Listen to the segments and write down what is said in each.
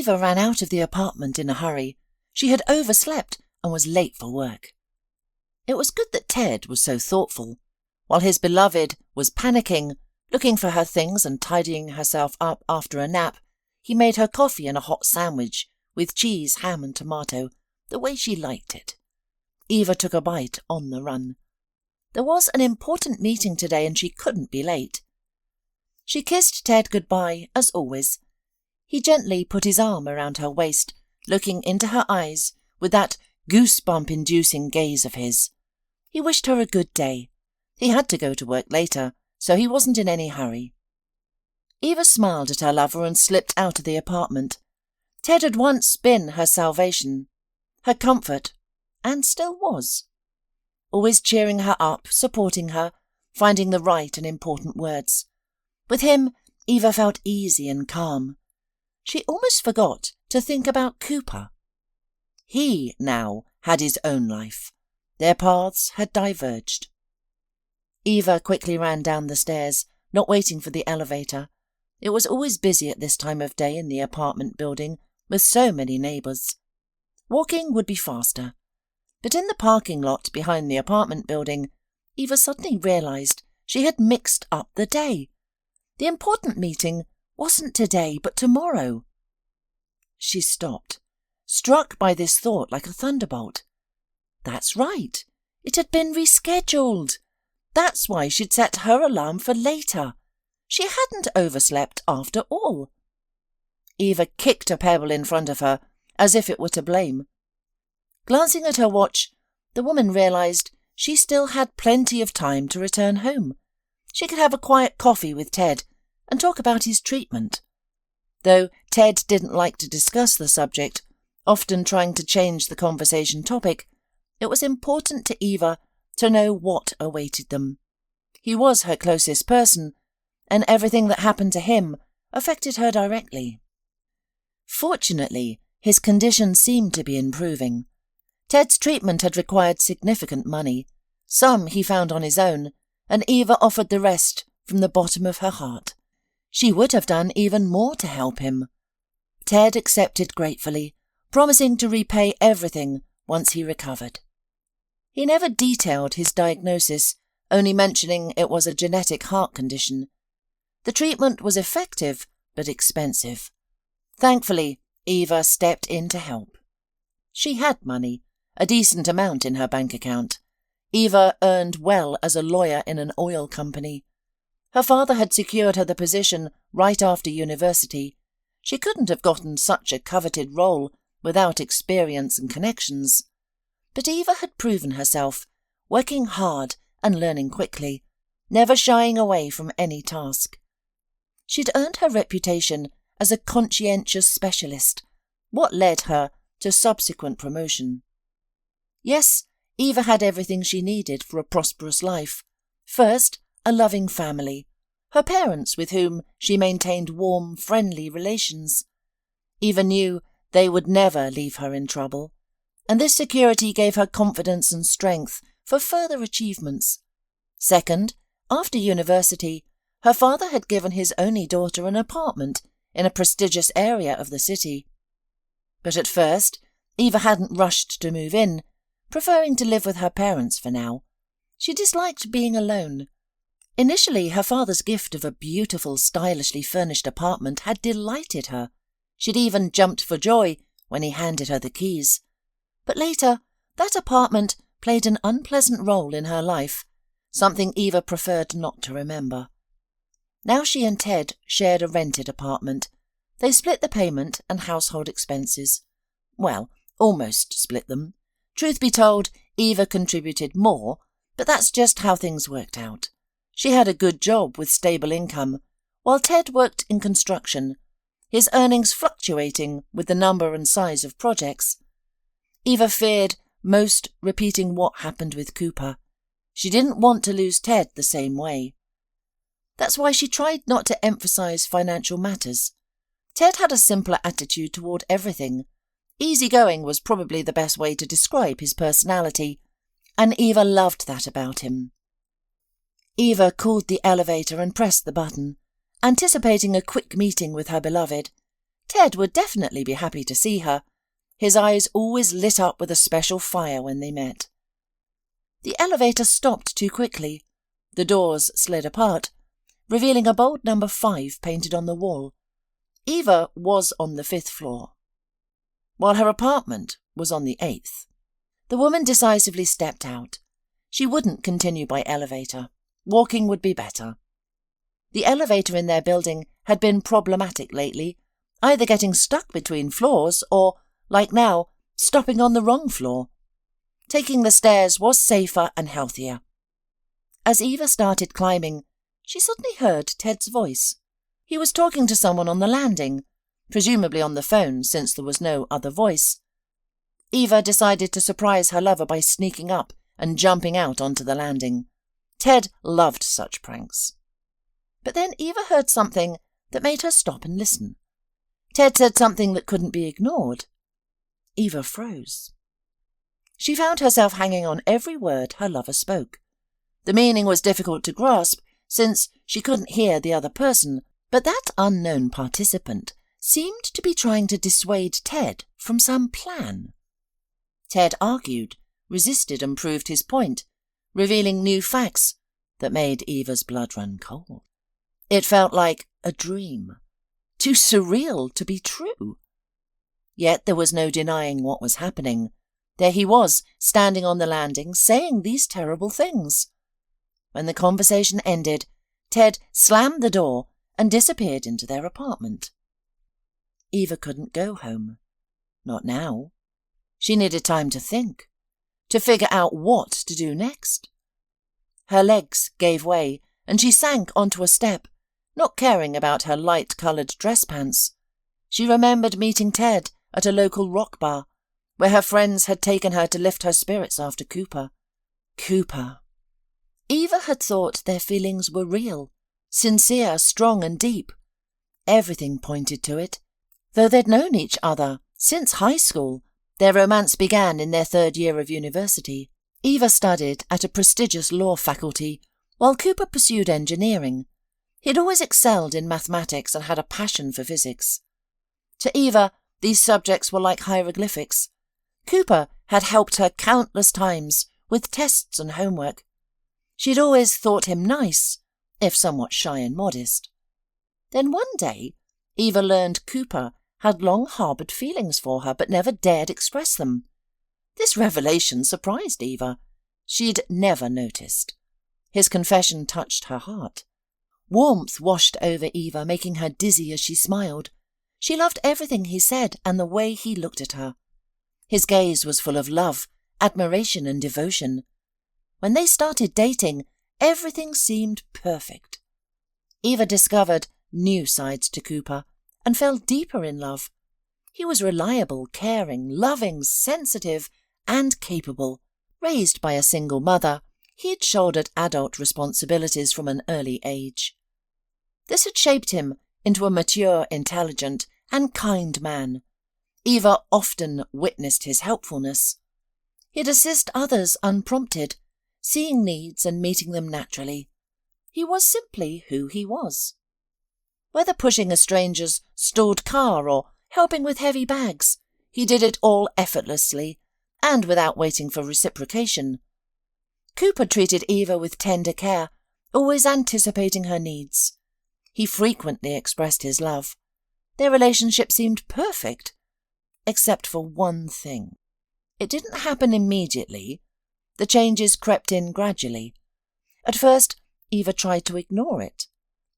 Eva ran out of the apartment in a hurry. She had overslept and was late for work. It was good that Ted was so thoughtful. While his beloved was panicking, looking for her things and tidying herself up after a nap, he made her coffee and a hot sandwich with cheese, ham and tomato, the way she liked it. Eva took a bite on the run. There was an important meeting today and she couldn't be late. She kissed Ted goodbye, as always. He gently put his arm around her waist, looking into her eyes with that goosebump-inducing gaze of his. He wished her a good day. He had to go to work later, so he wasn't in any hurry. Eva smiled at her lover and slipped out of the apartment. Ted had once been her salvation, her comfort, and still was. Always cheering her up, supporting her, finding the right and important words. With him, Eva felt easy and calm. She almost forgot to think about Cooper. He, now, had his own life. Their paths had diverged. Eva quickly ran down the stairs, not waiting for the elevator. It was always busy at this time of day in the apartment building, with so many neighbours. Walking would be faster. But in the parking lot behind the apartment building, Eva suddenly realised she had mixed up the day. The important meeting wasn't today, but tomorrow. She stopped, struck by this thought like a thunderbolt. That's right. It had been rescheduled. That's why she'd set her alarm for later. She hadn't overslept after all. Eva kicked a pebble in front of her, as if it were to blame. Glancing at her watch, the woman realised she still had plenty of time to return home. She could have a quiet coffee with Ted and talk about his treatment. Though Ted didn't like to discuss the subject, often trying to change the conversation topic, it was important to Eva to know what awaited them. He was her closest person, and everything that happened to him affected her directly. Fortunately, his condition seemed to be improving. Ted's treatment had required significant money. Some he found on his own, and Eva offered the rest from the bottom of her heart. She would have done even more to help him. Ted accepted gratefully, promising to repay everything once he recovered. He never detailed his diagnosis, only mentioning it was a genetic heart condition. The treatment was effective, but expensive. Thankfully, Eva stepped in to help. She had money, a decent amount in her bank account. Eva earned well as a lawyer in an oil company. Her father had secured her the position right after university. She couldn't have gotten such a coveted role without experience and connections. But Eva had proven herself, working hard and learning quickly, never shying away from any task. She'd earned her reputation as a conscientious specialist, what led her to subsequent promotion. Yes, Eva had everything she needed for a prosperous life. First, a loving family, her parents with whom she maintained warm, friendly relations. Eva knew they would never leave her in trouble, and this security gave her confidence and strength for further achievements. Second, after university, her father had given his only daughter an apartment in a prestigious area of the city. But at first, Eva hadn't rushed to move in, preferring to live with her parents for now. She disliked being alone. Initially, her father's gift of a beautiful, stylishly furnished apartment had delighted her. She'd even jumped for joy when he handed her the keys. But later, that apartment played an unpleasant role in her life, something Eva preferred not to remember. Now she and Ted shared a rented apartment. They split the payment and household expenses. Well, almost split them. Truth be told, Eva contributed more, but that's just how things worked out. She had a good job with stable income, while Ted worked in construction, his earnings fluctuating with the number and size of projects. Eva feared most repeating what happened with Cooper. She didn't want to lose Ted the same way. That's why she tried not to emphasize financial matters. Ted had a simpler attitude toward everything. Easygoing was probably the best way to describe his personality, and Eva loved that about him. Eva called the elevator and pressed the button, anticipating a quick meeting with her beloved. Ted would definitely be happy to see her. His eyes always lit up with a special fire when they met. The elevator stopped too quickly. The doors slid apart, revealing a bold number 5 painted on the wall. Eva was on the 5th floor, while her apartment was on the 8th. The woman decisively stepped out. She wouldn't continue by elevator. Walking would be better. The elevator in their building had been problematic lately, either getting stuck between floors or, like now, stopping on the wrong floor. Taking the stairs was safer and healthier. As Eva started climbing, she suddenly heard Ted's voice. He was talking to someone on the landing, presumably on the phone since there was no other voice. Eva decided to surprise her lover by sneaking up and jumping out onto the landing. Ted loved such pranks. But then Eva heard something that made her stop and listen. Ted said something that couldn't be ignored. Eva froze. She found herself hanging on every word her lover spoke. The meaning was difficult to grasp since she couldn't hear the other person, but that unknown participant seemed to be trying to dissuade Ted from some plan. Ted argued, resisted and proved his point, revealing new facts that made Eva's blood run cold. It felt like a dream, too surreal to be true. Yet there was no denying what was happening. There he was, standing on the landing, saying these terrible things. When the conversation ended, Ted slammed the door and disappeared into their apartment. Eva couldn't go home. Not now. She needed time to think, to figure out what to do next. Her legs gave way, and she sank onto a step, not caring about her light-coloured dress pants. She remembered meeting Ted at a local rock bar, where her friends had taken her to lift her spirits after Cooper. Cooper. Eva had thought their feelings were real, sincere, strong and deep. Everything pointed to it. Though they'd known each other since high school, their romance began in their 3rd year of university. Eva studied at a prestigious law faculty, while Cooper pursued engineering. He'd always excelled in mathematics and had a passion for physics. To Eva, these subjects were like hieroglyphics. Cooper had helped her countless times with tests and homework. She'd always thought him nice, if somewhat shy and modest. Then one day, Eva learned Cooper had long harboured feelings for her but never dared express them. This revelation surprised Eva. She'd never noticed. His confession touched her heart. Warmth washed over Eva, making her dizzy as she smiled. She loved everything he said and the way he looked at her. His gaze was full of love, admiration and devotion. When they started dating, everything seemed perfect. Eva discovered new sides to Cooper and fell deeper in love. He was reliable, caring, loving, sensitive and capable. Raised by a single mother, he'd shouldered adult responsibilities from an early age. This had shaped him into a mature, intelligent and kind man. Eva often witnessed his helpfulness. He'd assist others unprompted, seeing needs and meeting them naturally. He was simply who he was. Whether pushing a stranger's stalled car or helping with heavy bags, he did it all effortlessly and without waiting for reciprocation. Cooper treated Eva with tender care, always anticipating her needs. He frequently expressed his love. Their relationship seemed perfect, except for one thing. It didn't happen immediately. The changes crept in gradually. At first, Eva tried to ignore it,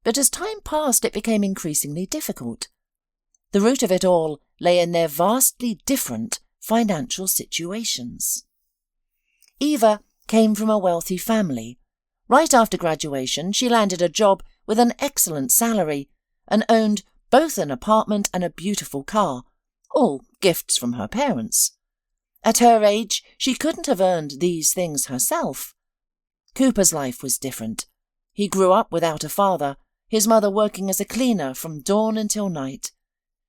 but as time passed it became increasingly difficult. The root of it all lay in their vastly different financial situations. Eva came from a wealthy family. Right after graduation, she landed a job with an excellent salary and owned both an apartment and a beautiful car, all gifts from her parents. At her age, she couldn't have earned these things herself. Cooper's life was different. He grew up without a father, his mother working as a cleaner from dawn until night.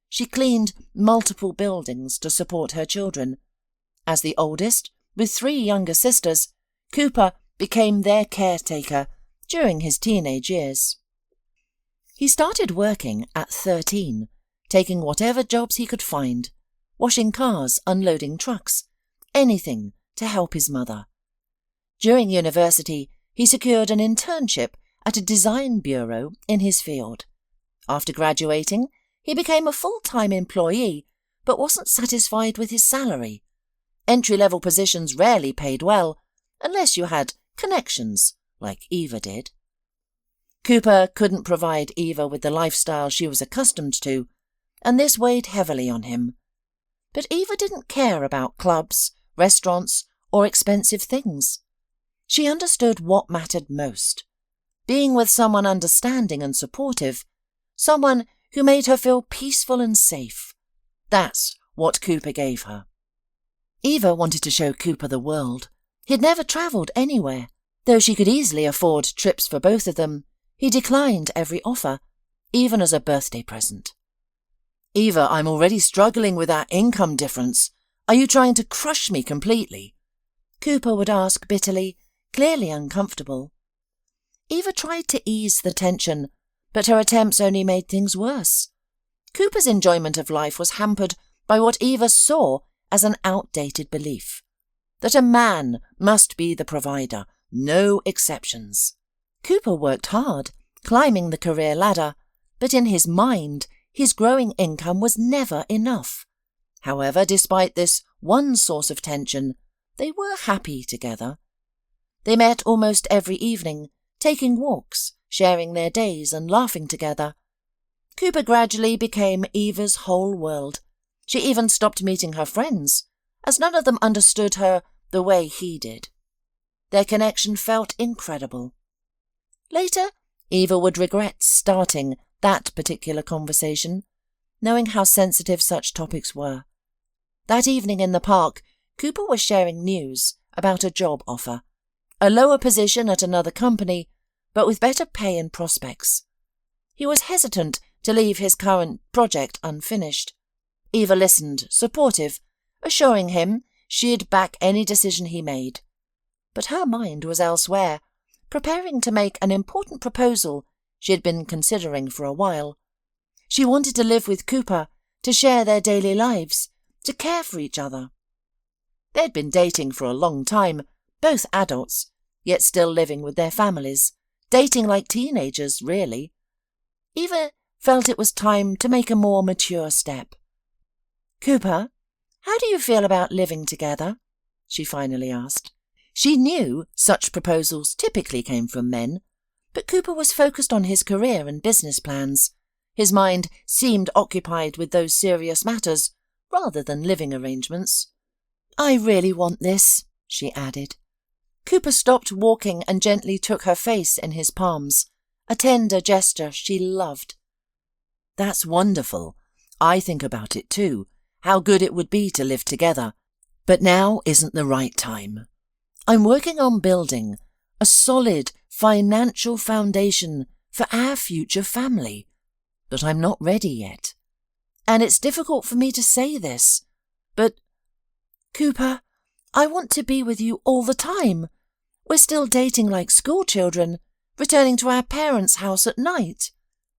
She cleaned multiple buildings to support her children. As the oldest, with 3 younger sisters, Cooper became their caretaker during his teenage years. He started working at 13, taking whatever jobs he could find, washing cars, unloading trucks, anything to help his mother. During university, he secured an internship at a design bureau in his field. After graduating, he became a full-time employee, but wasn't satisfied with his salary. Entry-level positions rarely paid well, unless you had connections, like Eva did. Cooper couldn't provide Eva with the lifestyle she was accustomed to, and this weighed heavily on him. But Eva didn't care about clubs, restaurants, or expensive things. She understood what mattered most. Being with someone understanding and supportive, someone who made her feel peaceful and safe. That's what Cooper gave her. Eva wanted to show Cooper the world. He'd never travelled anywhere. Though she could easily afford trips for both of them, he declined every offer, even as a birthday present. "Eva, I'm already struggling with that income difference. Are you trying to crush me completely?" Cooper would ask bitterly, clearly uncomfortable. Eva tried to ease the tension, but her attempts only made things worse. Cooper's enjoyment of life was hampered by what Eva saw as an outdated belief, that a man must be the provider, no exceptions. Cooper worked hard, climbing the career ladder, but in his mind, his growing income was never enough. However, despite this one source of tension, they were happy together. They met almost every evening, taking walks, sharing their days and laughing together. Cooper gradually became Eva's whole world. She even stopped meeting her friends, as none of them understood her the way he did. Their connection felt incredible. Later, Eva would regret starting that particular conversation, knowing how sensitive such topics were. That evening in the park, Cooper was sharing news about a job offer, a lower position at another company, but with better pay and prospects. He was hesitant to leave his current project unfinished. Eva listened, supportive, assuring him she'd back any decision he made. But her mind was elsewhere, preparing to make an important proposal she had been considering for a while. She wanted to live with Cooper, to share their daily lives, to care for each other. They'd been dating for a long time, both adults, yet still living with their families, dating like teenagers, really. Eva felt it was time to make a more mature step. "Cooper, how do you feel about living together?" she finally asked. She knew such proposals typically came from men, but Cooper was focused on his career and business plans. His mind seemed occupied with those serious matters, rather than living arrangements. "I really want this," she added. Cooper stopped walking and gently took her face in his palms, a tender gesture she loved. "That's wonderful. I think about it too, how good it would be to live together. But now isn't the right time. I'm working on building a solid financial foundation for our future family, but I'm not ready yet. And it's difficult for me to say this, but, Cooper, I want to be with you all the time. We're still dating like schoolchildren, returning to our parents' house at night."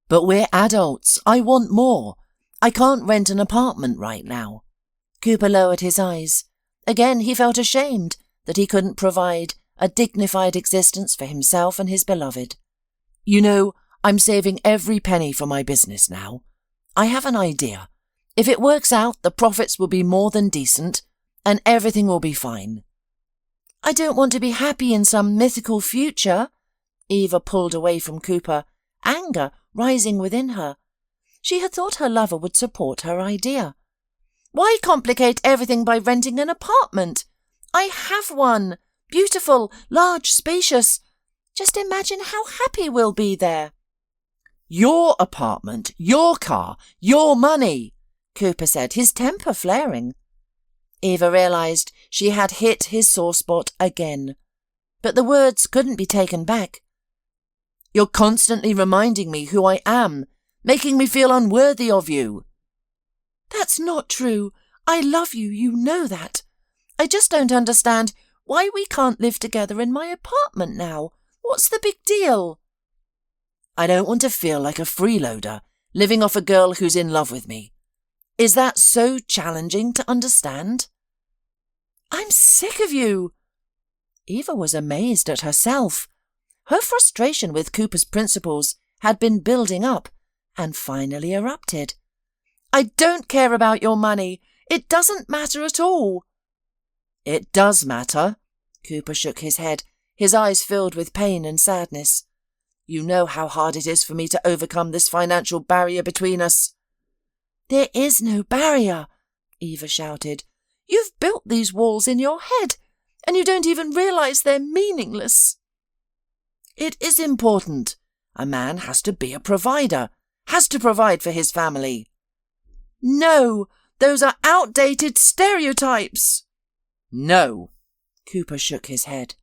"But we're adults. I want more. I can't rent an apartment right now." Cooper lowered his eyes. Again he felt ashamed that he couldn't provide a dignified existence for himself and his beloved. "You know, I'm saving every penny for my business now. I have an idea. If it works out, the profits will be more than decent, and everything will be fine." "I don't want to be happy in some mythical future." Eva pulled away from Cooper, anger rising within her. She had thought her lover would support her idea. "Why complicate everything by renting an apartment? I have one. Beautiful, large, spacious. Just imagine how happy we'll be there." "Your apartment, your car, your money," Cooper said, his temper flaring. Eva realized she had hit his sore spot again, but the words couldn't be taken back. "You're constantly reminding me who I am, making me feel unworthy of you." "That's not true. I love you, you know that. I just don't understand why we can't live together in my apartment now. What's the big deal?" "I don't want to feel like a freeloader, living off a girl who's in love with me. Is that so challenging to understand?" "I'm sick of you." Eva was amazed at herself. Her frustration with Cooper's principles had been building up and finally erupted. "I don't care about your money. It doesn't matter at all." "It does matter." Cooper shook his head, his eyes filled with pain and sadness. "You know how hard it is for me to overcome this financial barrier between us." "There is no barrier," Eva shouted. "You've built these walls in your head, and you don't even realize they're meaningless." "It is important. A man has to be a provider, has to provide for his family." "No, those are outdated stereotypes." "No." Cooper shook his head.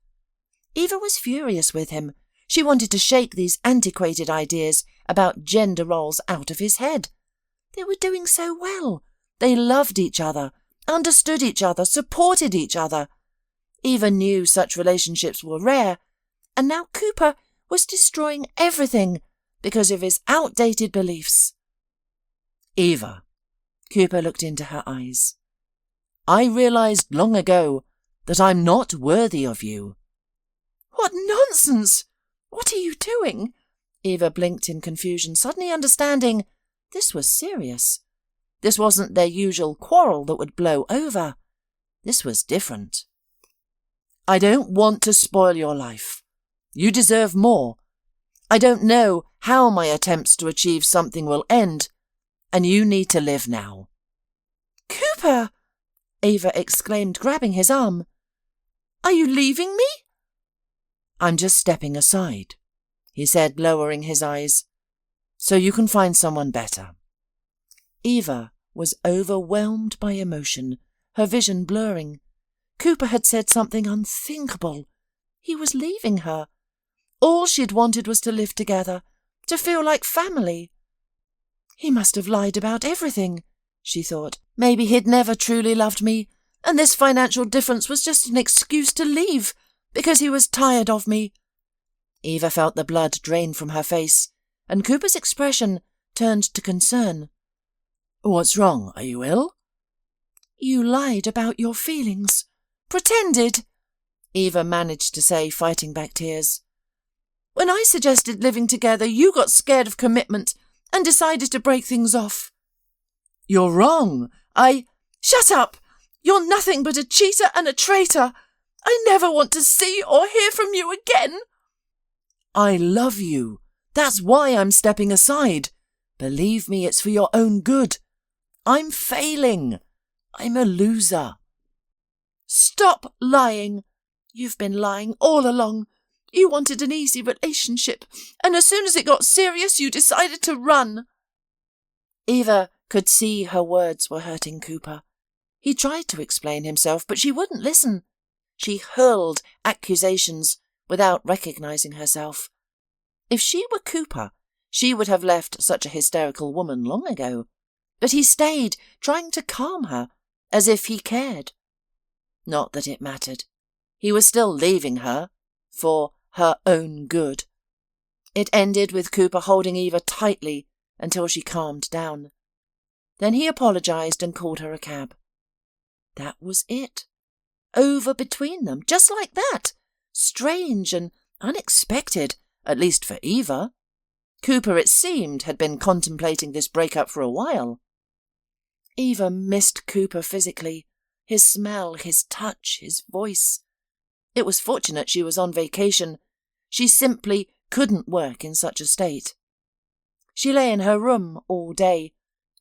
Eva was furious with him. She wanted to shake these antiquated ideas about gender roles out of his head. They were doing so well. They loved each other, understood each other, supported each other. Eva knew such relationships were rare, and now Cooper was destroying everything because of his outdated beliefs. "Eva," Cooper looked into her eyes, "I realized long ago that I'm not worthy of you." "What nonsense! What are you doing?" Eva blinked in confusion, suddenly understanding this was serious. This wasn't their usual quarrel that would blow over. This was different. "I don't want to spoil your life. You deserve more. I don't know how my attempts to achieve something will end, and you need to live now." "Cooper!" Eva exclaimed, grabbing his arm. "Are you leaving me?" "I'm just stepping aside," he said, lowering his eyes, "so you can find someone better." Eva was overwhelmed by emotion, her vision blurring. Cooper had said something unthinkable. He was leaving her. All she'd wanted was to live together, to feel like family. He must have lied about everything, she thought. Maybe he'd never truly loved me, and this financial difference was just an excuse to leave, because he was tired of me. Eva felt the blood drain from her face, and Cooper's expression turned to concern. "What's wrong? Are you ill?" "You lied about your feelings. Pretended," Eva managed to say, fighting back tears. "When I suggested living together, you got scared of commitment and decided to break things off." "You're wrong. Shut up! You're nothing but a cheater and a traitor. I never want to see or hear from you again." "I love you. That's why I'm stepping aside. Believe me, it's for your own good. I'm failing. I'm a loser." "Stop lying. You've been lying all along. You wanted an easy relationship, and as soon as it got serious, you decided to run." Eva could see her words were hurting Cooper. He tried to explain himself, but she wouldn't listen. She hurled accusations without recognizing herself. If she were Cooper, she would have left such a hysterical woman long ago. But he stayed, trying to calm her, as if he cared. Not that it mattered. He was still leaving her, for her own good. It ended with Cooper holding Eva tightly until she calmed down. Then he apologized and called her a cab. That was it. Over between them, just like that. Strange and unexpected, at least for Eva. Cooper, it seemed, had been contemplating this breakup for a while. Eva missed Cooper physically, his smell, his touch, his voice. It was fortunate she was on vacation. She simply couldn't work in such a state. She lay in her room all day,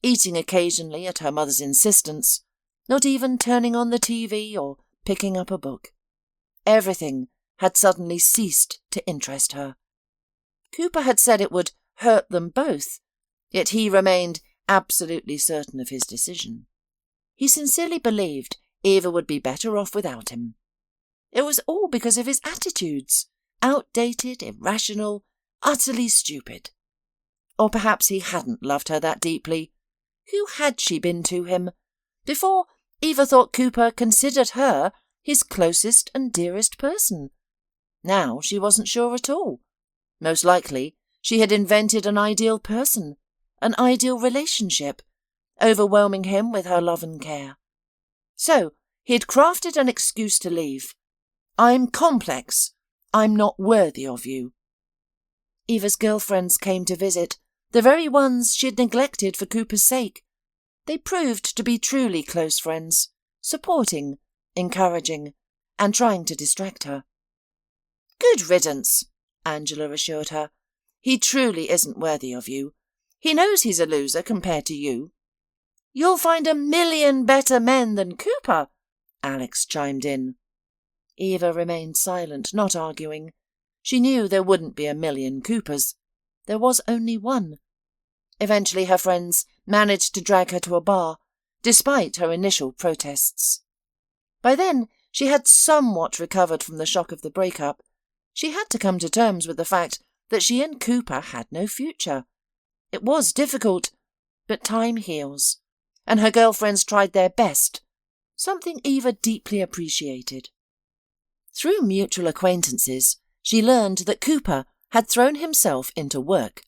eating occasionally at her mother's insistence, not even turning on the TV or picking up a book. Everything had suddenly ceased to interest her. Cooper had said it would hurt them both, yet he remained absolutely certain of his decision. He sincerely believed Eva would be better off without him. It was all because of his attitudes, outdated, irrational, utterly stupid. Or perhaps he hadn't loved her that deeply. Who had she been to him? Before, Eva thought Cooper considered her his closest and dearest person. Now she wasn't sure at all. Most likely she had invented an ideal person, an ideal relationship, overwhelming him with her love and care. So he'd crafted an excuse to leave. I'm complex. I'm not worthy of you. Eva's girlfriends came to visit, the very ones she'd neglected for Cooper's sake. They proved to be truly close friends, supporting, encouraging, and trying to distract her. Good riddance, Angela assured her. He truly isn't worthy of you. He knows he's a loser compared to you. You'll find 1,000,000 better men than Cooper, Alex chimed in. Eva remained silent, not arguing. She knew there wouldn't be 1,000,000 Coopers. There was only one. Eventually her friends managed to drag her to a bar, despite her initial protests. By then, she had somewhat recovered from the shock of the breakup. She had to come to terms with the fact that she and Cooper had no future. It was difficult, but time heals, and her girlfriends tried their best, something Eva deeply appreciated. Through mutual acquaintances, she learned that Cooper had thrown himself into work.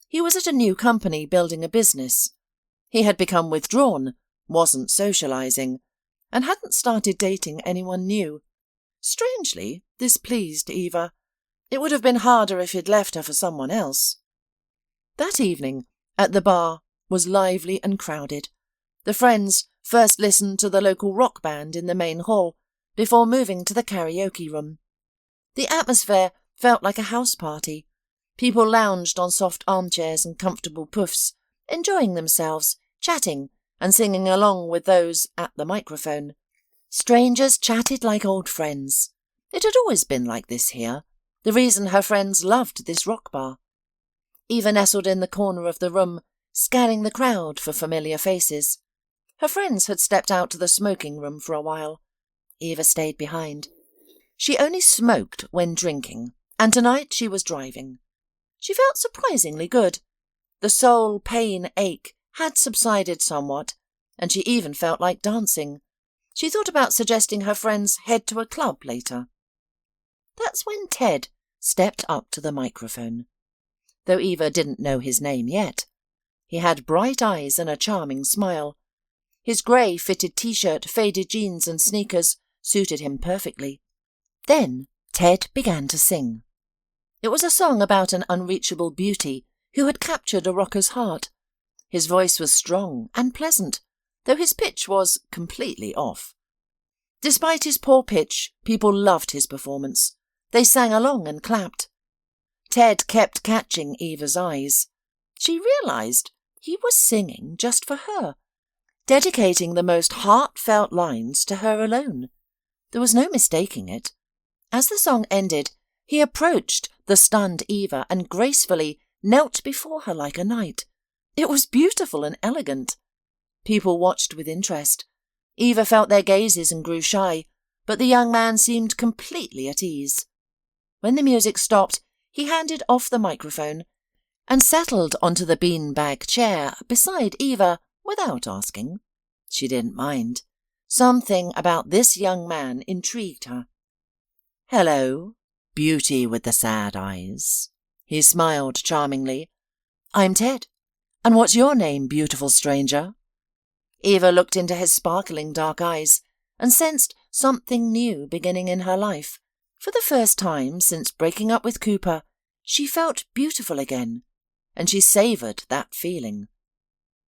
He was at a new company building a business. He had become withdrawn, wasn't socializing, and hadn't started dating anyone new. Strangely, this pleased Eva. It would have been harder if he'd left her for someone else. That evening, at the bar, was lively and crowded. The friends first listened to the local rock band in the main hall, before moving to the karaoke room. The atmosphere felt like a house party. People lounged on soft armchairs and comfortable puffs, enjoying themselves, chatting and singing along with those at the microphone. Strangers chatted like old friends. It had always been like this here, the reason her friends loved this rock bar. Eva nestled in the corner of the room, scanning the crowd for familiar faces. Her friends had stepped out to the smoking room for a while. Eva stayed behind. She only smoked when drinking, and tonight she was driving. She felt surprisingly good. The soul pain ache had subsided somewhat, and she even felt like dancing. She thought about suggesting her friends head to a club later. That's when Ted stepped up to the microphone, though Eva didn't know his name yet. He had bright eyes and a charming smile. His grey fitted t-shirt, faded jeans and sneakers suited him perfectly. Then Ted began to sing. It was a song about an unreachable beauty who had captured a rocker's heart. His voice was strong and pleasant, though his pitch was completely off. Despite his poor pitch, people loved his performance. They sang along and clapped. Ted kept catching Eva's eyes. She realized he was singing just for her, dedicating the most heartfelt lines to her alone. There was no mistaking it. As the song ended, he approached the stunned Eva and gracefully knelt before her like a knight. It was beautiful and elegant. People watched with interest. Eva felt their gazes and grew shy, but the young man seemed completely at ease. When the music stopped, he handed off the microphone and settled onto the beanbag chair beside Eva without asking. She didn't mind. Something about this young man intrigued her. "Hello, beauty with the sad eyes." He smiled charmingly. "I'm Ted. And what's your name, beautiful stranger?" Eva looked into his sparkling dark eyes and sensed something new beginning in her life. For the first time since breaking up with Cooper, she felt beautiful again, and she savoured that feeling.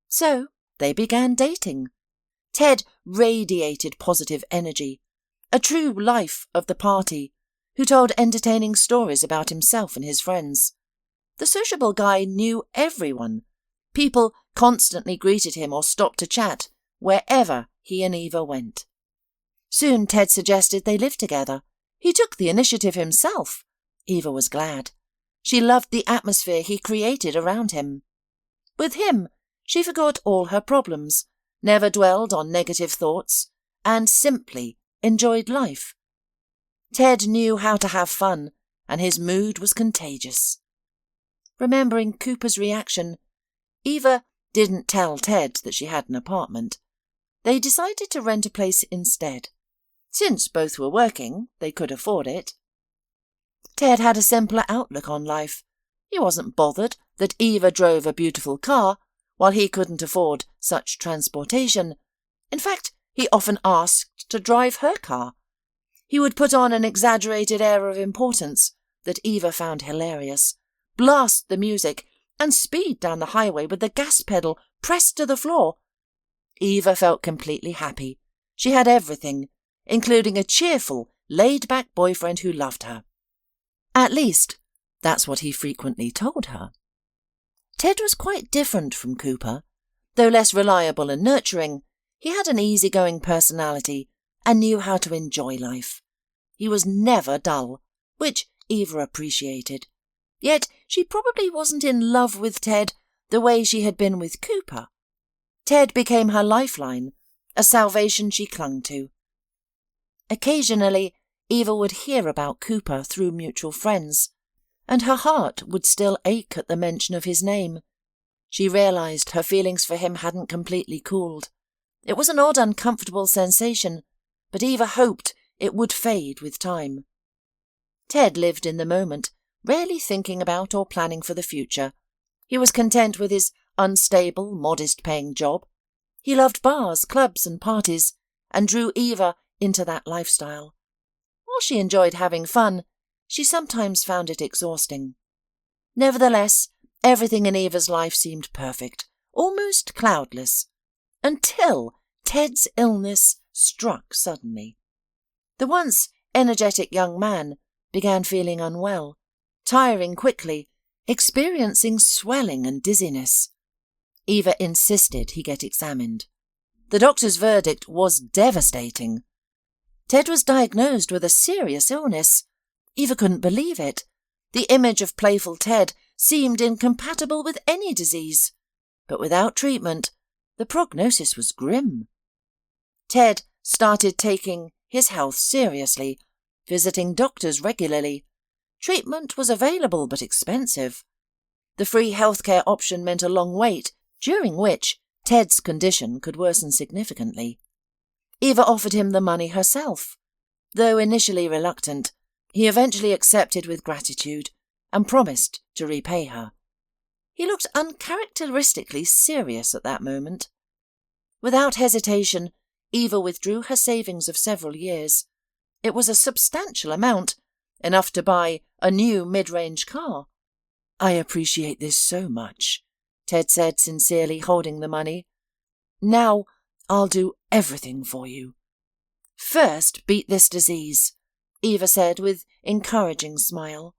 So they began dating. Ted radiated positive energy, a true life of the party, who told entertaining stories about himself and his friends. The sociable guy knew everyone. People constantly greeted him or stopped to chat wherever he and Eva went. Soon Ted suggested they live together. He took the initiative himself. Eva was glad. She loved the atmosphere he created around him. With him, she forgot all her problems, never dwelled on negative thoughts, and simply enjoyed life. Ted knew how to have fun, and his mood was contagious. Remembering Cooper's reaction, Eva didn't tell Ted that she had an apartment. They decided to rent a place instead. Since both were working, they could afford it. Ted had a simpler outlook on life. He wasn't bothered that Eva drove a beautiful car while he couldn't afford such transportation. In fact, he often asked to drive her car. He would put on an exaggerated air of importance that Eva found hilarious, blast the music, and speed down the highway with the gas pedal pressed to the floor. Eva felt completely happy. She had everything, including a cheerful, laid-back boyfriend who loved her. At least, that's what he frequently told her. Ted was quite different from Cooper. Though less reliable and nurturing, he had an easygoing personality and knew how to enjoy life. He was never dull, which Eva appreciated. Yet she probably wasn't in love with Ted the way she had been with Cooper. Ted became her lifeline, a salvation she clung to. Occasionally, Eva would hear about Cooper through mutual friends, and her heart would still ache at the mention of his name. She realized her feelings for him hadn't completely cooled. It was an odd, uncomfortable sensation, but Eva hoped it would fade with time. Ted lived in the moment, rarely thinking about or planning for the future. He was content with his unstable, modest-paying job. He loved bars, clubs, and parties, and drew Eva into that lifestyle. While she enjoyed having fun, she sometimes found it exhausting. Nevertheless, everything in Eva's life seemed perfect, almost cloudless, until Ted's illness struck suddenly. The once energetic young man began feeling unwell, tiring quickly, experiencing swelling and dizziness. Eva insisted he get examined. The doctor's verdict was devastating. Ted was diagnosed with a serious illness. Eva couldn't believe it. The image of playful Ted seemed incompatible with any disease. But without treatment, the prognosis was grim. Ted started taking his health seriously, visiting doctors regularly. Treatment was available but expensive. The free healthcare option meant a long wait, during which Ted's condition could worsen significantly. Eva offered him the money herself. Though initially reluctant, he eventually accepted with gratitude and promised to repay her. He looked uncharacteristically serious at that moment. Without hesitation, Eva withdrew her savings of several years. It was a substantial amount, enough to buy a new mid-range car. "I appreciate this so much," Ted said sincerely, holding the money. "Now I'll do everything for you." "First, beat this disease," Eva said with encouraging smile.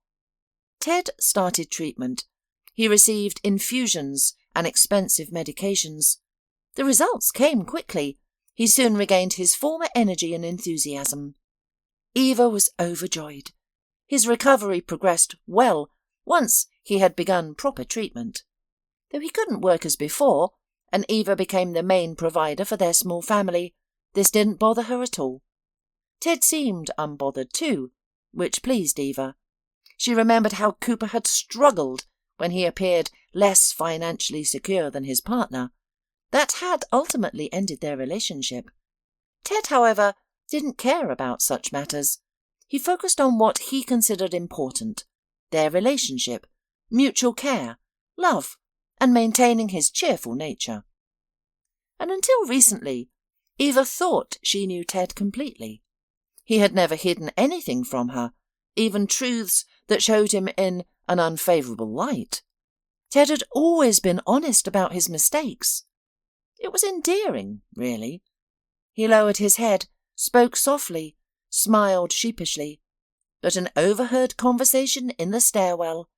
Ted started treatment. He received infusions and expensive medications. The results came quickly. He soon regained his former energy and enthusiasm. Eva was overjoyed. His recovery progressed well once he had begun proper treatment. Though he couldn't work as before, and Eva became the main provider for their small family, this didn't bother her at all. Ted seemed unbothered too, which pleased Eva. She remembered how Cooper had struggled when he appeared less financially secure than his partner. That had ultimately ended their relationship. Ted, however, didn't care about such matters. He focused on what he considered important: their relationship, mutual care, love, and maintaining his cheerful nature. And until recently, Eva thought she knew Ted completely. He had never hidden anything from her, even truths that showed him in an unfavourable light. Ted had always been honest about his mistakes. It was endearing, really. He lowered his head, spoke softly, smiled sheepishly, but an overheard conversation in the stairwell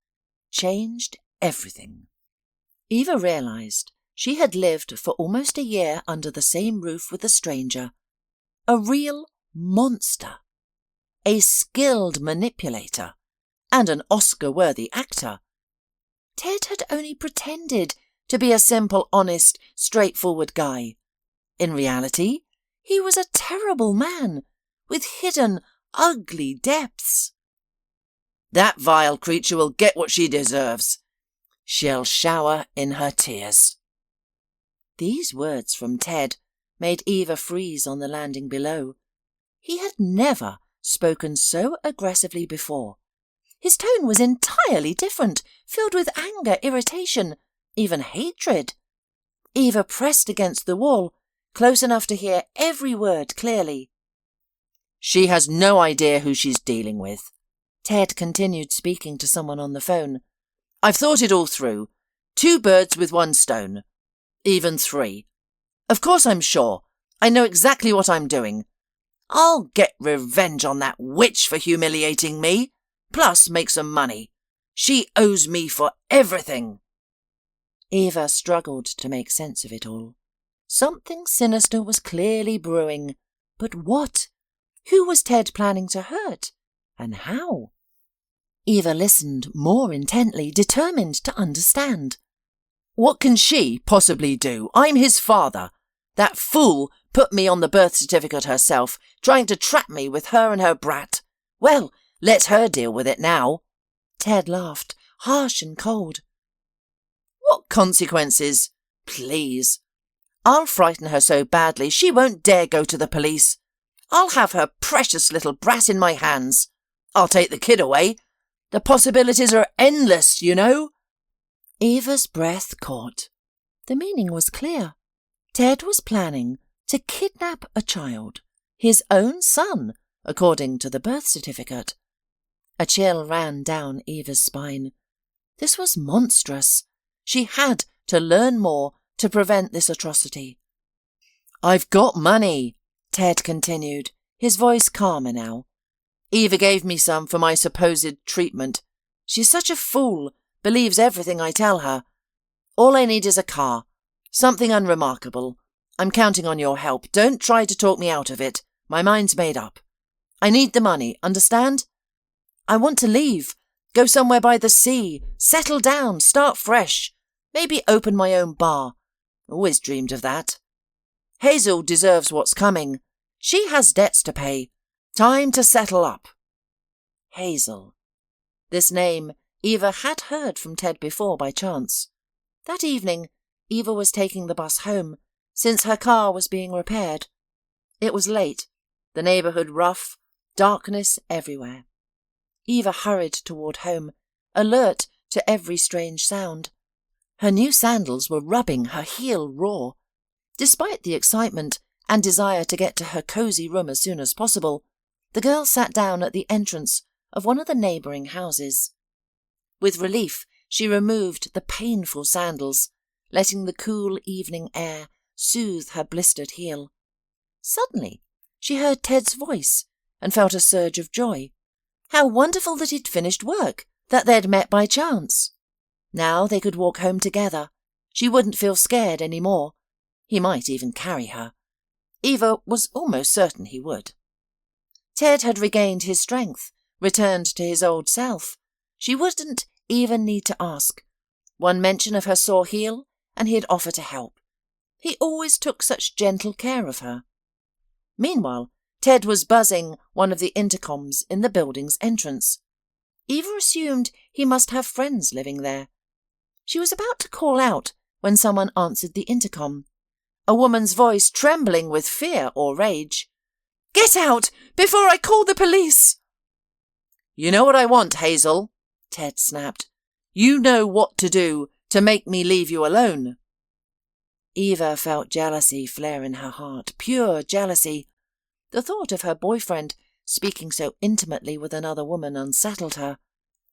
changed everything. Eva realized she had lived for almost a year under the same roof with a stranger, a real monster, a skilled manipulator, and an Oscar-worthy actor. Ted had only pretended to be a simple, honest, straightforward guy. In reality, he was a terrible man with hidden, ugly depths. "That vile creature will get what she deserves. She'll shower in her tears." These words from Ted made Eva freeze on the landing below. He had never spoken so aggressively before. His tone was entirely different, filled with anger, irritation, even hatred. Eva pressed against the wall, close enough to hear every word clearly. "She has no idea who she's dealing with." Ted continued speaking to someone on the phone. "I've thought it all through. 2 birds with 1 stone. Even 3. Of course I'm sure. I know exactly what I'm doing. I'll get revenge on that witch for humiliating me, plus make some money. She owes me for everything." Eva struggled to make sense of it all. Something sinister was clearly brewing. But what? Who was Ted planning to hurt? And how? Eva listened more intently, determined to understand. "What can she possibly do? I'm his father. That fool put me on the birth certificate herself, trying to trap me with her and her brat. Well, let her deal with it now." Ted laughed, harsh and cold. "What consequences? Please. I'll frighten her so badly she won't dare go to the police. I'll have her precious little brat in my hands. I'll take the kid away. The possibilities are endless, you know." Eva's breath caught. The meaning was clear. Ted was planning to kidnap a child, his own son, according to the birth certificate. A chill ran down Eva's spine. This was monstrous. She had to learn more to prevent this atrocity. "I've got money," Ted continued, his voice calmer now. "Eva gave me some for my supposed treatment. She's such a fool, believes everything I tell her. All I need is a car. Something unremarkable. I'm counting on your help. Don't try to talk me out of it. My mind's made up. I need the money, understand? I want to leave, go somewhere by the sea, settle down, start fresh, maybe open my own bar. Always dreamed of that. Hazel deserves what's coming. She has debts to pay. Time to settle up." Hazel. This name Eva had heard from Ted before by chance. That evening, Eva was taking the bus home, since her car was being repaired. It was late, the neighbourhood rough, darkness everywhere. Eva hurried toward home, alert to every strange sound. Her new sandals were rubbing her heel raw. Despite the excitement and desire to get to her cosy room as soon as possible, the girl sat down at the entrance of one of the neighbouring houses. With relief, she removed the painful sandals, letting the cool evening air soothe her blistered heel. Suddenly, she heard Ted's voice and felt a surge of joy. How wonderful that he'd finished work, that they'd met by chance. Now they could walk home together. She wouldn't feel scared any more. He might even carry her. Eva was almost certain he would. Ted had regained his strength, returned to his old self. She wouldn't even need to ask. One mention of her sore heel, and he'd offer to help. He always took such gentle care of her. Meanwhile, Ted was buzzing one of the intercoms in the building's entrance. Eva assumed he must have friends living there. She was about to call out when someone answered the intercom. A woman's voice trembling with fear or rage. "Get out before I call the police!" "You know what I want, Hazel," Ted snapped. "You know what to do to make me leave you alone." Eva felt jealousy flare in her heart, pure jealousy. The thought of her boyfriend speaking so intimately with another woman unsettled her.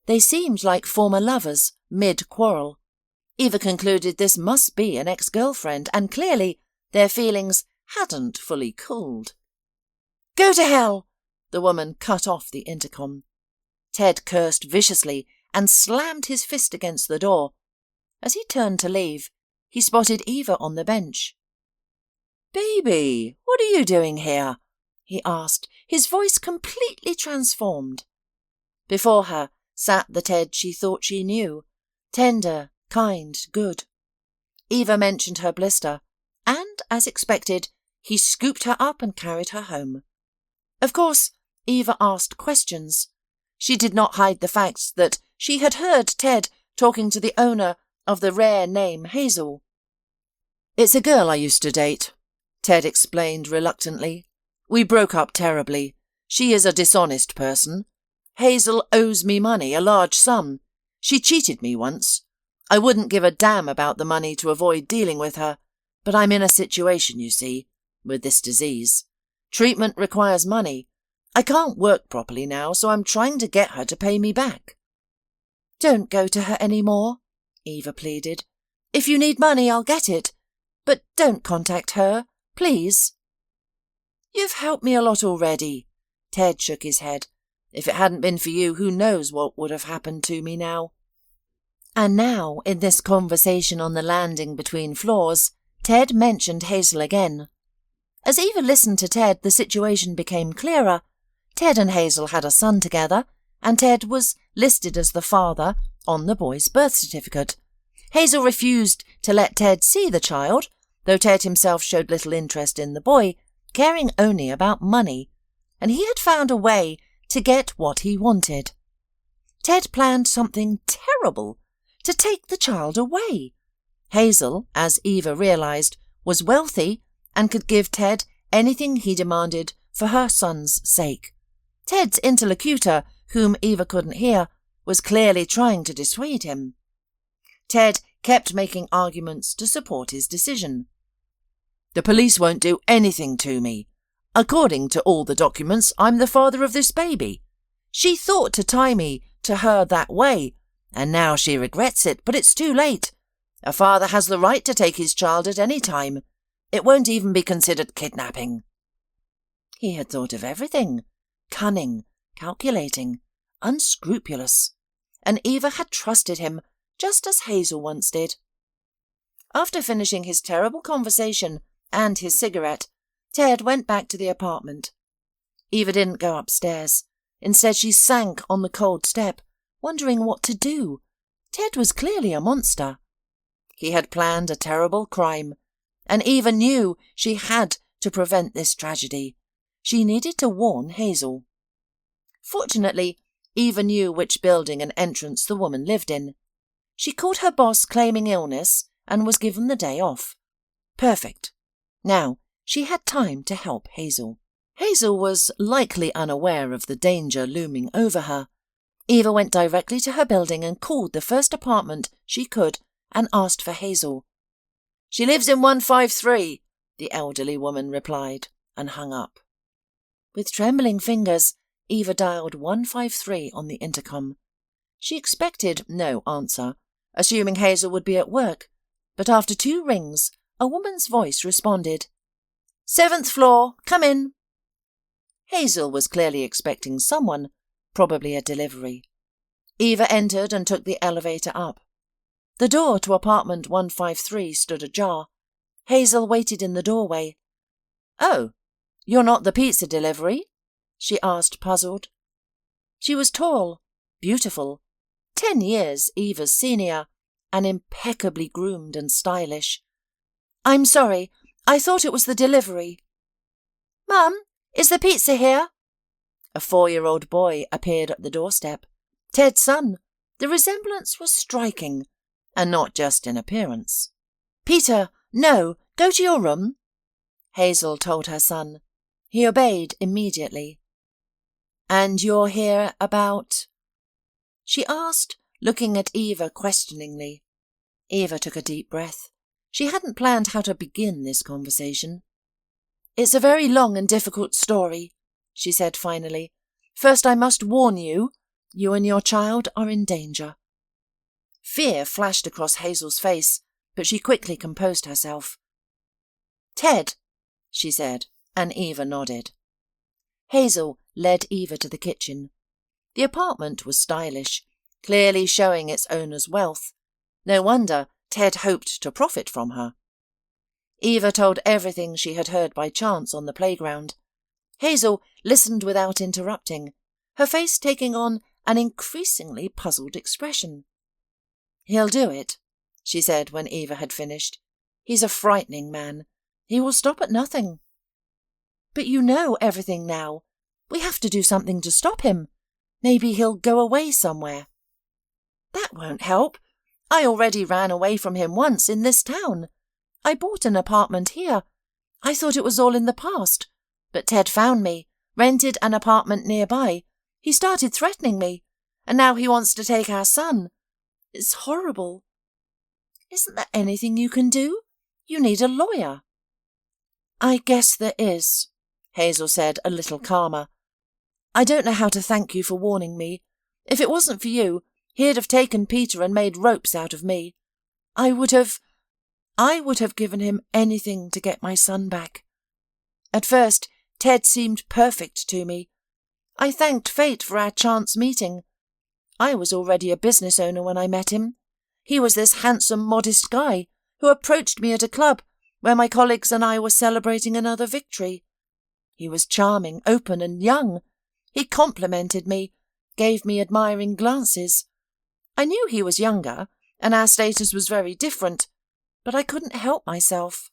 They seemed like former lovers, mid-quarrel. Eva concluded this must be an ex-girlfriend, and clearly their feelings hadn't fully cooled. "Go to hell!" The woman cut off the intercom. Ted cursed viciously and slammed his fist against the door. As he turned to leave, he spotted Eva on the bench. "Baby, what are you doing here?" he asked, his voice completely transformed. Before her sat the Ted she thought she knew, tender, kind, good. Eva mentioned her blister, and, as expected, he scooped her up and carried her home. Of course, Eva asked questions. She did not hide the fact that she had heard Ted talking to the owner of the rare name Hazel. "It's a girl I used to date," Ted explained reluctantly. "We broke up terribly. She is a dishonest person. Hazel owes me money, a large sum. She cheated me once. I wouldn't give a damn about the money to avoid dealing with her, But I'm in a situation, you see, with this disease. Treatment requires money. I can't work properly now, so I'm trying to get her to pay me back." "Don't go to her any more," Eva pleaded. "If you need money, I'll get it. But don't contact her, please." "You've helped me a lot already." Ted shook his head. "If it hadn't been for you, who knows what would have happened to me now." And now, in this conversation on the landing between floors, Ted mentioned Hazel again. As Eva listened to Ted, the situation became clearer. Ted and Hazel had a son together, and Ted was listed as the father on the boy's birth certificate. Hazel refused to let Ted see the child, though Ted himself showed little interest in the boy, caring only about money, and he had found a way to get what he wanted. Ted planned something terrible, to take the child away. Hazel, as Eva realized, was wealthy and could give Ted anything he demanded for her son's sake. Ted's interlocutor, whom Eva couldn't hear, was clearly trying to dissuade him. Ted kept making arguments to support his decision. "The police won't do anything to me. According to all the documents, I'm the father of this baby. She thought to tie me to her that way, and now she regrets it, but it's too late. A father has the right to take his child at any time. It won't even be considered kidnapping." He had thought of everything. Cunning, calculating, unscrupulous. And Eva had trusted him, just as Hazel once did. After finishing his terrible conversation and his cigarette, Ted went back to the apartment. Eva didn't go upstairs. Instead, she sank on the cold step, wondering what to do. Ted was clearly a monster. He had planned a terrible crime, and Eva knew she had to prevent this tragedy. She needed to warn Hazel. Fortunately, Eva knew which building and entrance the woman lived in. She called her boss claiming illness and was given the day off. Perfect. Now, she had time to help Hazel. Hazel was likely unaware of the danger looming over her. Eva went directly to her building and called the first apartment she could and asked for Hazel. "She lives in 153, the elderly woman replied, and hung up. With trembling fingers, Eva dialed 153 on the intercom. She expected no answer, assuming Hazel would be at work, but after 2 rings, a woman's voice responded. "7th floor, come in." Hazel was clearly expecting someone, probably a delivery. Eva entered and took the elevator up. The door to apartment 153 stood ajar. Hazel waited in the doorway. "Oh, you're not the pizza delivery?" she asked, puzzled. She was tall, beautiful, 10 years Eva's senior, and impeccably groomed and stylish. "I'm sorry, I thought it was the delivery." "Mum, is the pizza here?" A 4-year-old boy appeared at the doorstep. Ted's son. The resemblance was striking, and not just in appearance. "Peter, no, go to your room," Hazel told her son. He obeyed immediately. "And you're here about?" she asked, looking at Eva questioningly. Eva took a deep breath. She hadn't planned how to begin this conversation. "It's a very long and difficult story," she said finally. "First, I must warn you, you and your child are in danger." Fear flashed across Hazel's face, but she quickly composed herself. "Ted," she said, and Eva nodded. Hazel led Eva to the kitchen. The apartment was stylish, clearly showing its owner's wealth. No wonder Ted hoped to profit from her. Eva told everything she had heard by chance on the playground. Hazel listened without interrupting, her face taking on an increasingly puzzled expression. "He'll do it," she said when Eva had finished. "He's a frightening man. He will stop at nothing." "But you know everything now. We have to do something to stop him. Maybe he'll go away somewhere." "That won't help. I already ran away from him once in this town. I bought an apartment here. I thought it was all in the past, but Ted found me, rented an apartment nearby. He started threatening me, and now he wants to take our son. It's horrible." "Isn't there anything you can do?" You need a lawyer." "I guess there is," Hazel said, a little calmer. "I don't know how to thank you for warning me. If it wasn't for you, he'd have taken Peter and made ropes out of me. I would have given him anything to get my son back. At first, Ted seemed perfect to me. I thanked fate for our chance meeting. I was already a business owner when I met him. He was this handsome, modest guy who approached me at a club where my colleagues and I were celebrating another victory. He was charming, open and young. He complimented me, gave me admiring glances. I knew he was younger, and our status was very different, but I couldn't help myself.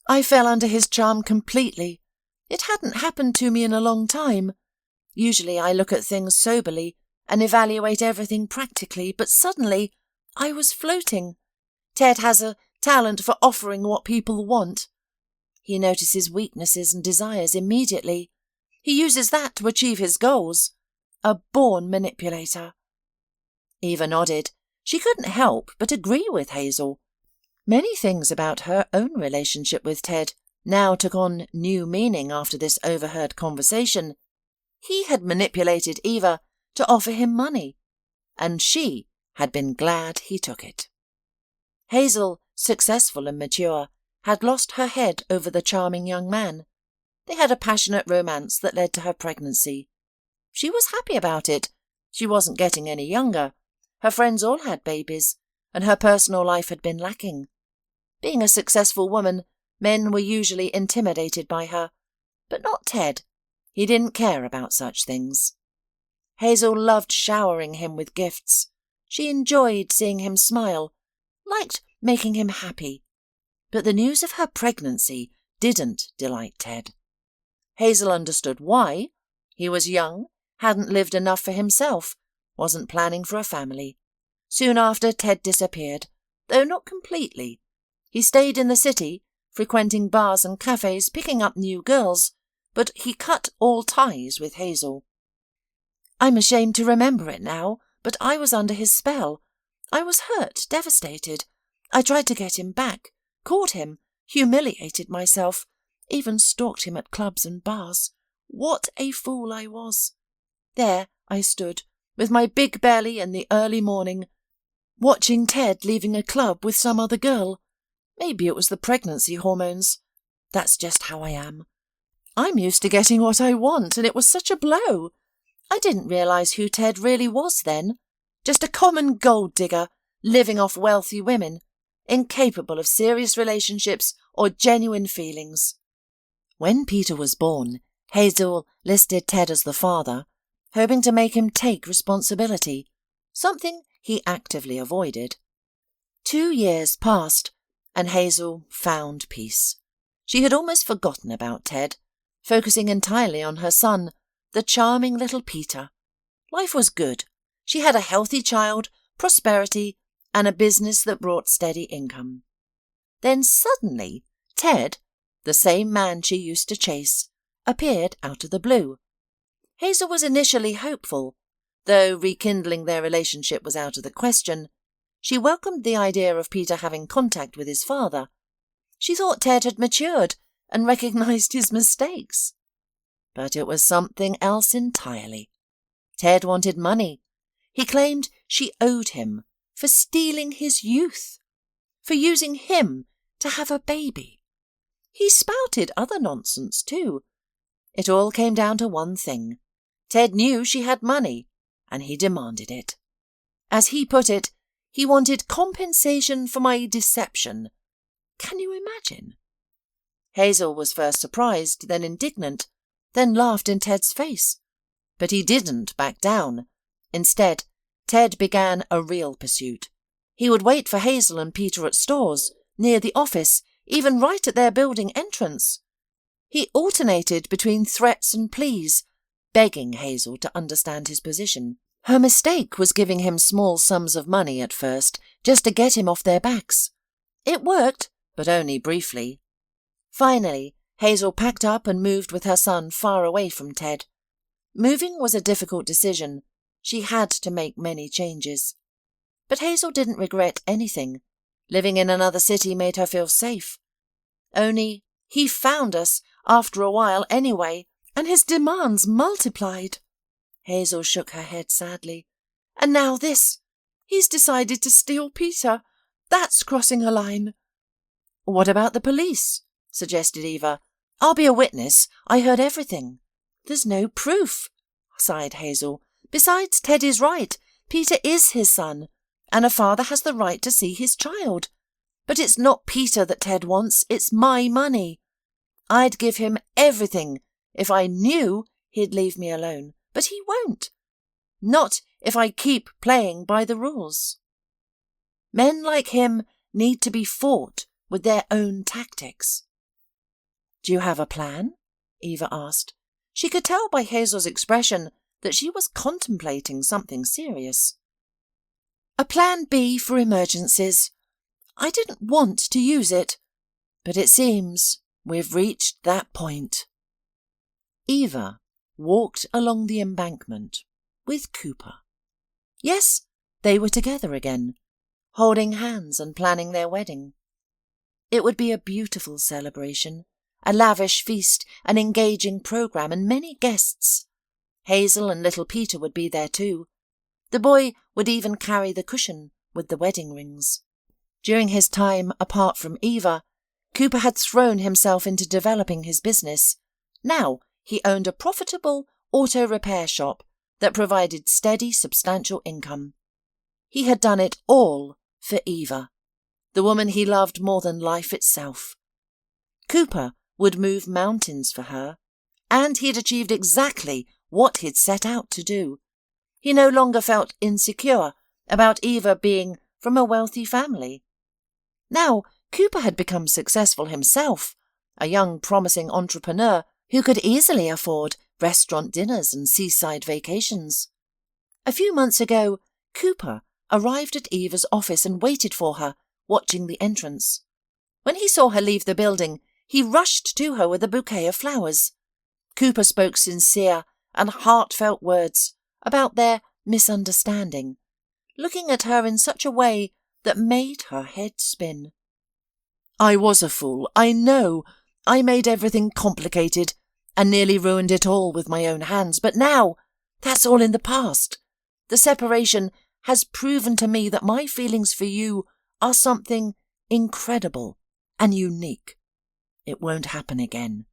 I fell under his charm completely. It hadn't happened to me in a long time. Usually I look at things soberly and evaluate everything practically, but suddenly I was floating. Ted has a talent for offering what people want. He notices weaknesses and desires immediately. He uses that to achieve his goals. A born manipulator. Eva nodded. She couldn't help but agree with Hazel. Many things about her own relationship with Ted now took on new meaning after this overheard conversation. He had manipulated Eva to offer him money, and she had been glad he took it. Hazel, successful and mature, had lost her head over the charming young man. They had a passionate romance that led to her pregnancy. She was happy about it. She wasn't getting any younger. Her friends all had babies, and her personal life had been lacking. Being a successful woman, men were usually intimidated by her, but not Ted. He didn't care about such things. Hazel loved showering him with gifts. She enjoyed seeing him smile, liked making him happy. But the news of her pregnancy didn't delight Ted. Hazel understood why. He was young, hadn't lived enough for himself, wasn't planning for a family. Soon after, Ted disappeared, though not completely. He stayed in the city, frequenting bars and cafes, picking up new girls, but he cut all ties with Hazel. I'm ashamed to remember it now, but I was under his spell. I was hurt, devastated. I tried to get him back, caught him, humiliated myself, even stalked him at clubs and bars. What a fool I was. There I stood, with my big belly in the early morning, watching Ted leaving a club with some other girl. Maybe it was the pregnancy hormones. That's just how I am. I'm used to getting what I want, and it was such a blow. I didn't realise who Ted really was then. Just a common gold digger, living off wealthy women, incapable of serious relationships or genuine feelings. When Peter was born, Hazel listed Ted as the father, hoping to make him take responsibility, something he actively avoided. 2 years passed, and Hazel found peace. She had almost forgotten about Ted, focusing entirely on her son, the charming little Peter. Life was good. She had a healthy child, prosperity, and a business that brought steady income. Then suddenly, Ted, the same man she used to chase, appeared out of the blue. Hazel was initially hopeful, though rekindling their relationship was out of the question. She welcomed the idea of Peter having contact with his father. She thought Ted had matured and recognised his mistakes. But it was something else entirely. Ted wanted money. He claimed she owed him for stealing his youth, for using him to have a baby. He spouted other nonsense too. It all came down to one thing. Ted knew she had money, and he demanded it. As he put it, he wanted compensation for my deception. Can you imagine? Hazel was first surprised, then indignant, then laughed in Ted's face. But he didn't back down. Instead, Ted began a real pursuit. He would wait for Hazel and Peter at stores, near the office, even right at their building entrance. He alternated between threats and pleas, begging Hazel to understand his position. Her mistake was giving him small sums of money at first, just to get him off their backs. It worked, but only briefly. Finally, Hazel packed up and moved with her son far away from Ted. Moving was a difficult decision. She had to make many changes. But Hazel didn't regret anything. Living in another city made her feel safe. Only he found us after a while anyway, and his demands multiplied. Hazel shook her head sadly. And now this. He's decided to steal Peter. That's crossing a line. What about the police? Suggested Eva. I'll be a witness. I heard everything. There's no proof, sighed Hazel. Besides, Ted is right. Peter is his son, and a father has the right to see his child. But it's not Peter that Ted wants, it's my money. I'd give him everything if I knew he'd leave me alone, but he won't. Not if I keep playing by the rules. Men like him need to be fought with their own tactics. Do you have a plan? Eva asked. She could tell by Hazel's expression that she was contemplating something serious. A plan B for emergencies. I didn't want to use it, but it seems we've reached that point. Eva walked along the embankment with Cooper. Yes, they were together again, holding hands and planning their wedding. It would be a beautiful celebration, a lavish feast, an engaging programme, and many guests. Hazel and little Peter would be there too. The boy would even carry the cushion with the wedding rings. During his time apart from Eva, Cooper had thrown himself into developing his business. Now he owned a profitable auto repair shop that provided steady, substantial income. He had done it all for Eva, the woman he loved more than life itself. Cooper would move mountains for her, and he'd achieved exactly what he'd set out to do. He no longer felt insecure about Eva being from a wealthy family. Now Cooper had become successful himself, a young promising entrepreneur who could easily afford restaurant dinners and seaside vacations. A few months ago, Cooper arrived at Eva's office and waited for her, watching the entrance. When he saw her leave the building, he rushed to her with a bouquet of flowers. Cooper spoke sincere and heartfelt words about their misunderstanding, looking at her in such a way that made her head spin. I was a fool, I know. I made everything complicated and nearly ruined it all with my own hands, but now that's all in the past. The separation has proven to me that my feelings for you are something incredible and unique. It won't happen again.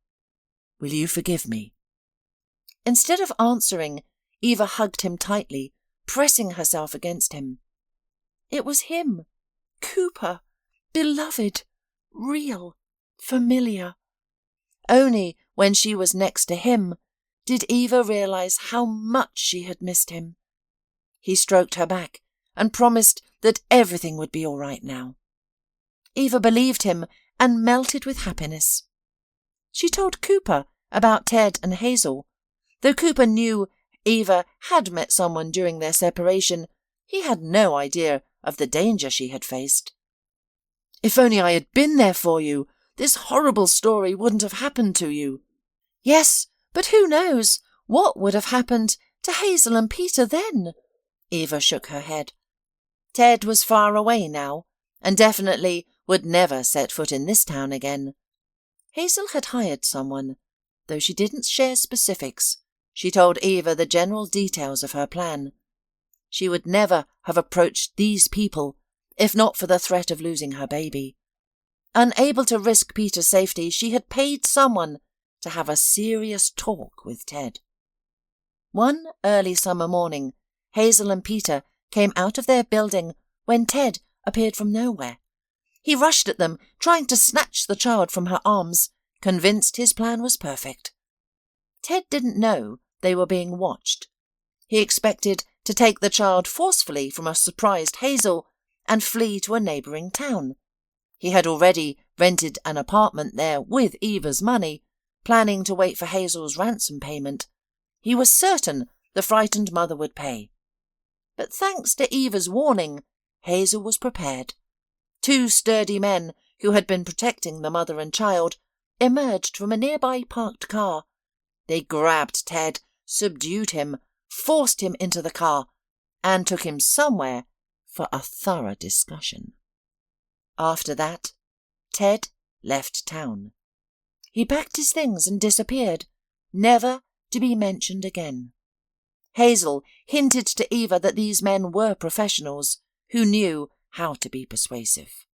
Will you forgive me? Instead of answering, Eva hugged him tightly, pressing herself against him. It was him, Cooper, beloved, real, familiar. Only when she was next to him did Eva realize how much she had missed him. He stroked her back and promised that everything would be all right now. Eva believed him and melted with happiness. She told Cooper about Ted and Hazel. Though Cooper knew Eva had met someone during their separation, he had no idea of the danger she had faced. If only I had been there for you, this horrible story wouldn't have happened to you. Yes, but who knows what would have happened to Hazel and Peter then? Eva shook her head. Ted was far away now, and definitely would never set foot in this town again. Hazel had hired someone, though she didn't share specifics. She told Eva the general details of her plan. She would never have approached these people if not for the threat of losing her baby. Unable to risk Peter's safety, she had paid someone to have a serious talk with Ted. One early summer morning, Hazel and Peter came out of their building when Ted appeared from nowhere. He rushed at them, trying to snatch the child from her arms, convinced his plan was perfect. Ted didn't know they were being watched. He expected to take the child forcefully from a surprised Hazel and flee to a neighbouring town. He had already rented an apartment there with Eva's money, planning to wait for Hazel's ransom payment. He was certain the frightened mother would pay. But thanks to Eva's warning, Hazel was prepared. Two sturdy men who had been protecting the mother and child emerged from a nearby parked car. They grabbed Ted, subdued him, forced him into the car, and took him somewhere for a thorough discussion. After that, Ted left town. He packed his things and disappeared, never to be mentioned again. Hazel hinted to Eva that these men were professionals who knew how to be persuasive.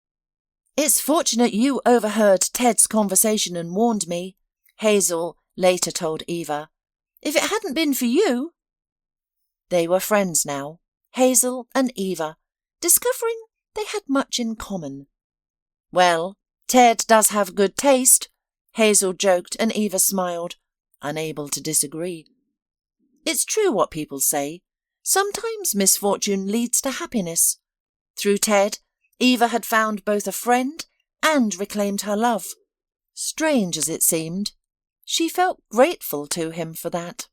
"It's fortunate you overheard Ted's conversation and warned me," Hazel later told Eva. "If it hadn't been for you—" They were friends now, Hazel and Eva, discovering they had much in common. "Well, Ted does have good taste," Hazel joked, and Eva smiled, unable to disagree. It's true what people say. Sometimes misfortune leads to happiness. Through Ted, Eva had found both a friend and reclaimed her love. Strange as it seemed, she felt grateful to him for that.